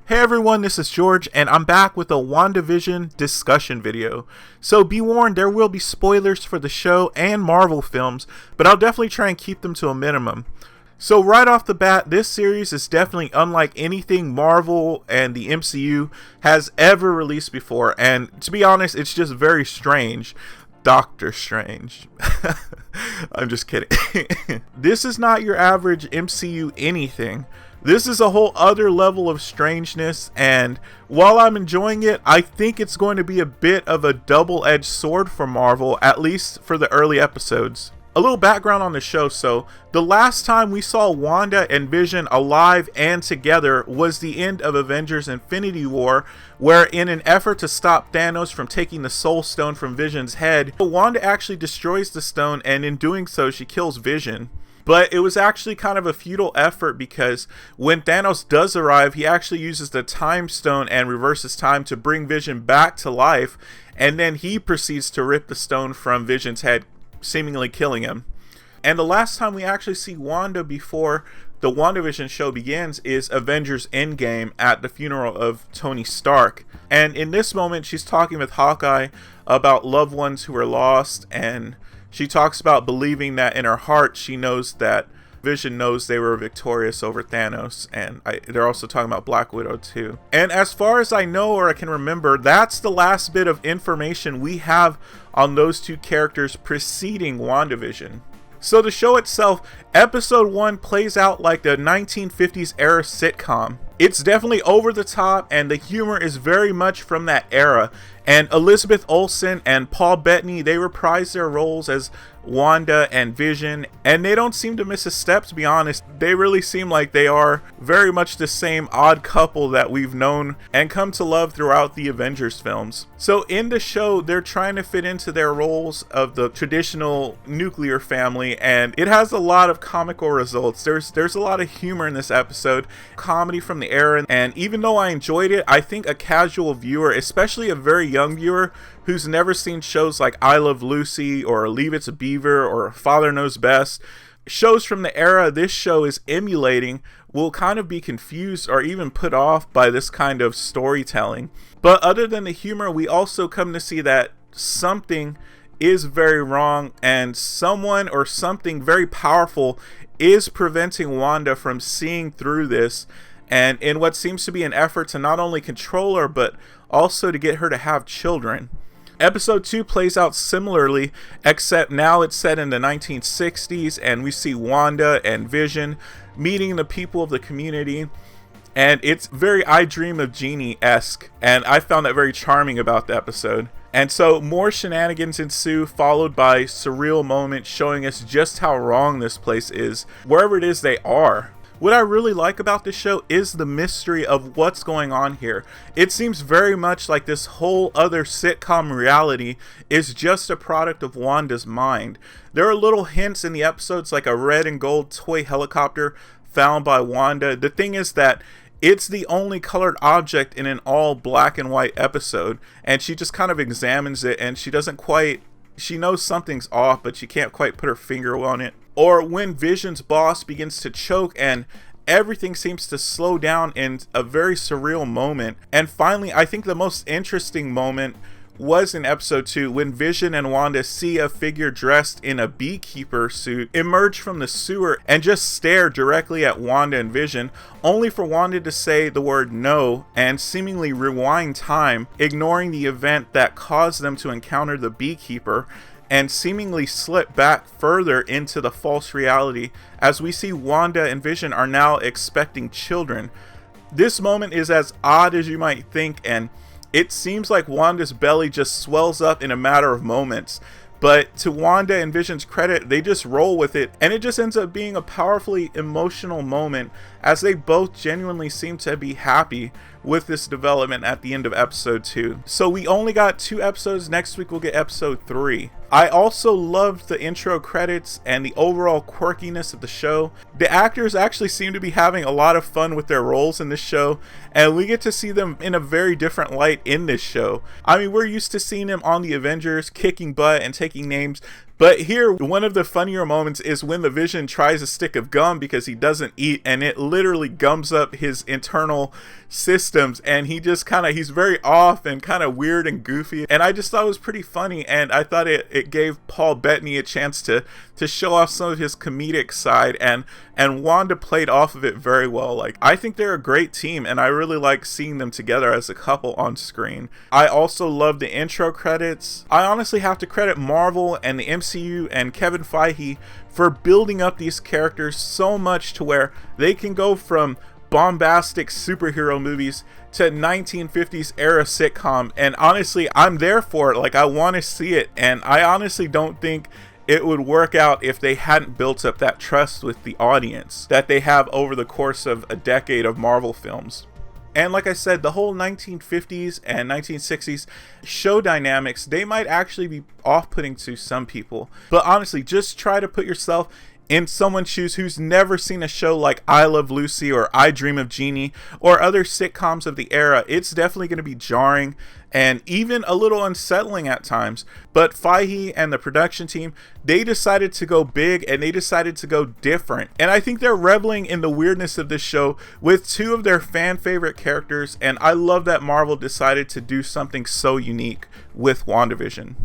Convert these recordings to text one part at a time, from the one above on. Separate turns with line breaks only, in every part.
Hey everyone, this is George, and I'm back with a Wanda Vision discussion video. So be warned, there will be spoilers for the show and Marvel films, but I'll definitely try and keep them to a minimum. So right off the bat, this series is definitely unlike anything Marvel and the MCU has ever released before, and to be honest, it's just very strange. Doctor Strange. I'm just kidding. This is not your average MCU anything. This is a whole other level of strangeness, and while I'm enjoying it, I think it's going to be a bit of a double-edged sword for Marvel, at least for the early episodes. A little background on the show. So the last time we saw Wanda and Vision alive and together was the end of Avengers Infinity War, where in an effort to stop Thanos from taking the Soul Stone from Vision's head, Wanda actually destroys the stone, and in doing so she kills Vision. But it was actually kind of a futile effort, because when Thanos does arrive, he actually uses the Time Stone and reverses time to bring Vision back to life, and then he proceeds to rip the stone from Vision's head, seemingly killing him. And the last time we actually see Wanda before the WandaVision show begins is Avengers Endgame at the funeral of Tony Stark. And in this moment, she's talking with Hawkeye about loved ones who are lost, and she talks about believing that in her heart she knows that Vision knows they were victorious over Thanos, and they're also talking about Black Widow too. And as far as I know, or I can remember, that's the last bit of information we have on those two characters preceding WandaVision. So the show itself, episode 1 plays out like the 1950s era sitcom. It's definitely over the top, and the humor is very much from that era. And Elizabeth Olsen and Paul Bettany, they reprise their roles as Wanda and Vision, and they don't seem to miss a step, to be honest. They really seem like they are very much the same odd couple that we've known and come to love throughout the Avengers films. So in the show, they're trying to fit into their roles of the traditional nuclear family, and it has a lot of comical results. There's a lot of humor in this episode, comedy from the era, and even though I enjoyed it, I think a casual viewer, especially a very young viewer who's never seen shows like I Love Lucy or Leave It to Beaver or Father Knows Best, shows from the era this show is emulating, will kind of be confused or even put off by this kind of storytelling. But other than the humor, we also come to see that something is very wrong, and someone or something very powerful is preventing Wanda from seeing through this, and in what seems to be an effort to not only control her, but also to get her to have children. Episode 2 plays out similarly, except now it's set in the 1960s, and we see Wanda and Vision meeting the people of the community, and it's very I Dream of Jeannie-esque, and I found that very charming about the episode. And so more shenanigans ensue, followed by surreal moments showing us just how wrong this place is, wherever it is they are. What I really like about this show is the mystery of what's going on here. It seems very much like this whole other sitcom reality is just a product of Wanda's mind. There are little hints in the episodes, like a red and gold toy helicopter found by Wanda. The thing is that it's the only colored object in an all black and white episode, and she just kind of examines it, and she knows something's off, but she can't quite put her finger on it. Or when Vision's boss begins to choke and everything seems to slow down in a very surreal moment. And finally, I think the most interesting moment was in episode 2 when Vision and Wanda see a figure dressed in a beekeeper suit emerge from the sewer and just stare directly at Wanda and Vision, only for Wanda to say the word no and seemingly rewind time, ignoring the event that caused them to encounter the beekeeper, and seemingly slip back further into the false reality as we see Wanda and Vision are now expecting children. This moment is as odd as you might think, and it seems like Wanda's belly just swells up in a matter of moments. But to Wanda and Vision's credit, they just roll with it, and it just ends up being a powerfully emotional moment as they both genuinely seem to be happy with this development at the end of episode 2. So we only got 2 episodes. Next week we'll get episode 3. I also loved the intro credits and the overall quirkiness of the show. The actors actually seem to be having a lot of fun with their roles in this show, and we get to see them in a very different light in this show. I mean, we're used to seeing them on the Avengers kicking butt and taking names, but here one of the funnier moments is when the Vision tries a stick of gum because he doesn't eat, and it literally literally gums up his internal systems, and he's very off and kind of weird and goofy, and I just thought it was pretty funny, and I thought it gave Paul Bettany a chance to show off some of his comedic side, and Wanda played off of it very well. Like, I think they're a great team, and I really like seeing them together as a couple on screen. I also love the intro credits. I honestly have to credit Marvel and the MCU and Kevin Feige for building up these characters so much to where they can go from bombastic superhero movies to 1950s era sitcom, and honestly, I'm there for it. Like, I want to see it, and I honestly don't think it would work out if they hadn't built up that trust with the audience that they have over the course of a decade of Marvel films. And like I said, the whole 1950s and 1960s show dynamics, they might actually be off-putting to some people. But honestly, just try to put yourself in someone's shoes who's never seen a show like I Love Lucy or I Dream of Jeannie or other sitcoms of the era. It's definitely going to be jarring and even a little unsettling at times. But Feige and the production team, they decided to go big and they decided to go different. And I think they're reveling in the weirdness of this show with two of their fan favorite characters. And I love that Marvel decided to do something so unique with WandaVision.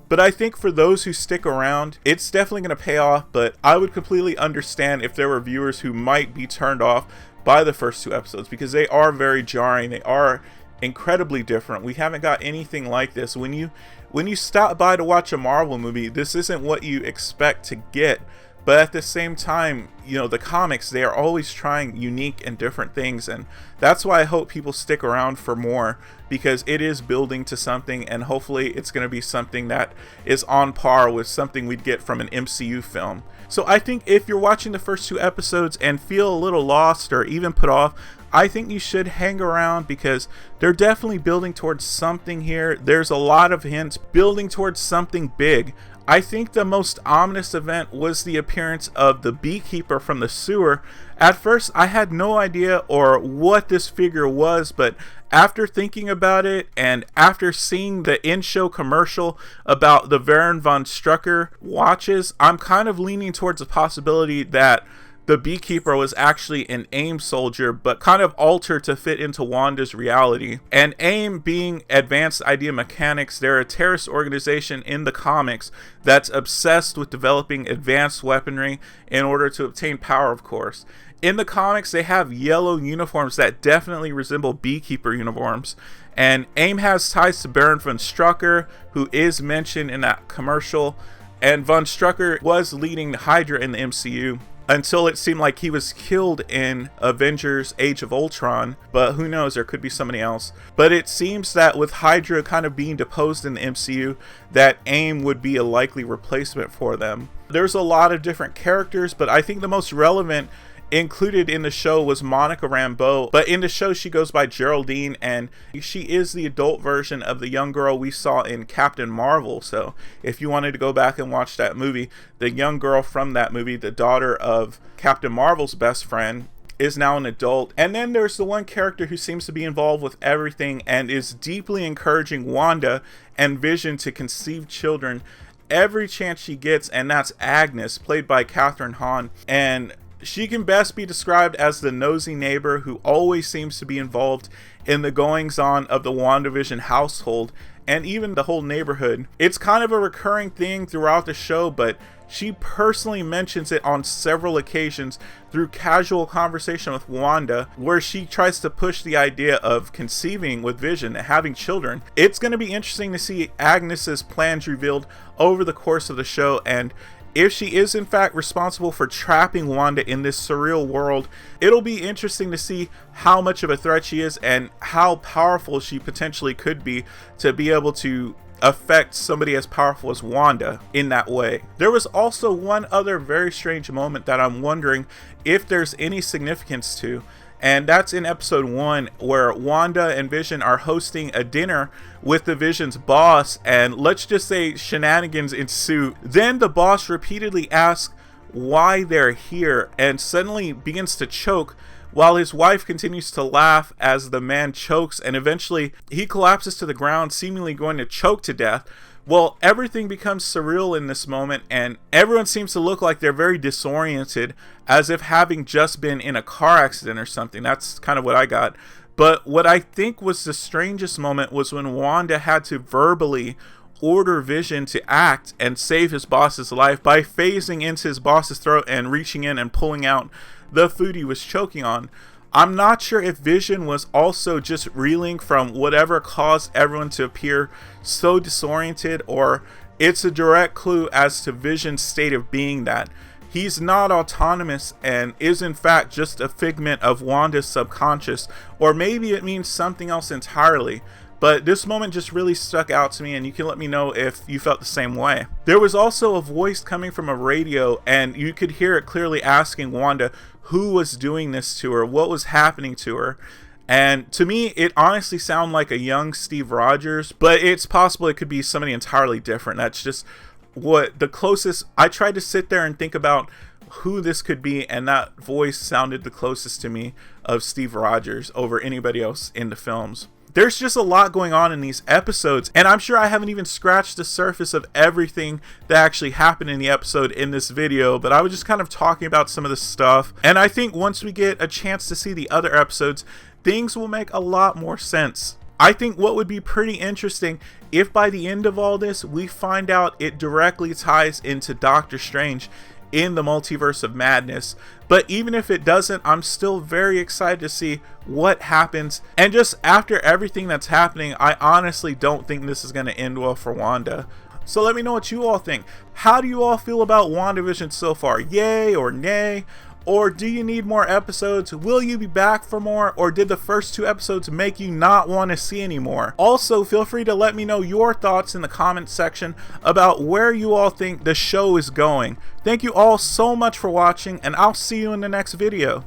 But I think for those who stick around, it's definitely going to pay off, but I would completely understand if there were viewers who might be turned off by the first two episodes, because they are very jarring. They are incredibly different. We haven't got anything like this. When you stop by to watch a Marvel movie, this isn't what you expect to get. But at the same time, you know, the comics, they are always trying unique and different things, and that's why I hope people stick around for more, because it is building to something, and hopefully it's going to be something that is on par with something we'd get from an MCU film. So I think if you're watching the first two episodes and feel a little lost or even put off, I think you should hang around, because they're definitely building towards something here. There's a lot of hints building towards something big. I think the most ominous event was the appearance of the beekeeper from the sewer. At first, I had no idea or what this figure was, but after thinking about it and after seeing the in-show commercial about the Baron von Strucker watches, I'm kind of leaning towards the possibility that the beekeeper was actually an AIM soldier, but kind of altered to fit into Wanda's reality. And AIM, being Advanced Idea Mechanics, they're a terrorist organization in the comics that's obsessed with developing advanced weaponry in order to obtain power, of course. In the comics, they have yellow uniforms that definitely resemble beekeeper uniforms. And AIM has ties to Baron von Strucker, who is mentioned in that commercial. And von Strucker was leading Hydra in the MCU, until it seemed like he was killed in Avengers Age of Ultron, but who knows, there could be somebody else. But it seems that with Hydra kind of being deposed in the MCU, that AIM would be a likely replacement for them. There's a lot of different characters, but I think the most relevant included in the show was Monica Rambeau, but in the show she goes by Geraldine, and she is the adult version of the young girl we saw in Captain Marvel. So if you wanted to go back and watch that movie, the young girl from that movie, the daughter of Captain Marvel's best friend, is now an adult. And then there's the one character who seems to be involved with everything and is deeply encouraging Wanda and Vision to conceive children every chance she gets, and that's Agnes, played by Kathryn Hahn. And she can best be described as the nosy neighbor who always seems to be involved in the goings-on of the WandaVision household and even the whole neighborhood. It's kind of a recurring thing throughout the show, but she personally mentions it on several occasions through casual conversation with Wanda, where she tries to push the idea of conceiving with Vision and having children. It's going to be interesting to see Agnes's plans revealed over the course of the show, and if she is in fact responsible for trapping Wanda in this surreal world, it'll be interesting to see how much of a threat she is and how powerful she potentially could be to be able to affect somebody as powerful as Wanda in that way. There was also one other very strange moment that I'm wondering if there's any significance to, and that's in episode 1, where Wanda and Vision are hosting a dinner with the Vision's boss, and let's just say shenanigans ensue. Then the boss repeatedly asks why they're here and suddenly begins to choke, while his wife continues to laugh as the man chokes, and eventually he collapses to the ground, seemingly going to choke to death, Well, everything becomes surreal in this moment, and everyone seems to look like they're very disoriented, as if having just been in a car accident or something. That's kind of what I got. But what I think was the strangest moment was when Wanda had to verbally order Vision to act and save his boss's life by phasing into his boss's throat and reaching in and pulling out the food he was choking on. I'm not sure if Vision was also just reeling from whatever caused everyone to appear so disoriented, or it's a direct clue as to Vision's state of being, that he's not autonomous and is in fact just a figment of Wanda's subconscious, or maybe it means something else entirely. But this moment just really stuck out to me, and you can let me know if you felt the same way. There was also a voice coming from a radio, and you could hear it clearly asking Wanda who was doing this to her, what was happening to her. And to me, it honestly sounded like a young Steve Rogers, but it's possible it could be somebody entirely different. That's just what the closest. I tried to sit there and think about who this could be, and that voice sounded the closest to me of Steve Rogers over anybody else in the films. There's just a lot going on in these episodes, and I'm sure I haven't even scratched the surface of everything that actually happened in the episode in this video, but I was just kind of talking about some of the stuff, and I think once we get a chance to see the other episodes, things will make a lot more sense. I think what would be pretty interesting if by the end of all this we find out it directly ties into Doctor Strange in the Multiverse of Madness. But even if it doesn't, I'm still very excited to see what happens. And just after everything that's happening, I honestly don't think this is going to end well for Wanda. So let me know what you all think. How do you all feel about WandaVision so far? Yay or nay? Or do you need more episodes? Will you be back for more? Or did the first 2 episodes make you not want to see any more? Also, feel free to let me know your thoughts in the comments section about where you all think the show is going. Thank you all so much for watching, and I'll see you in the next video.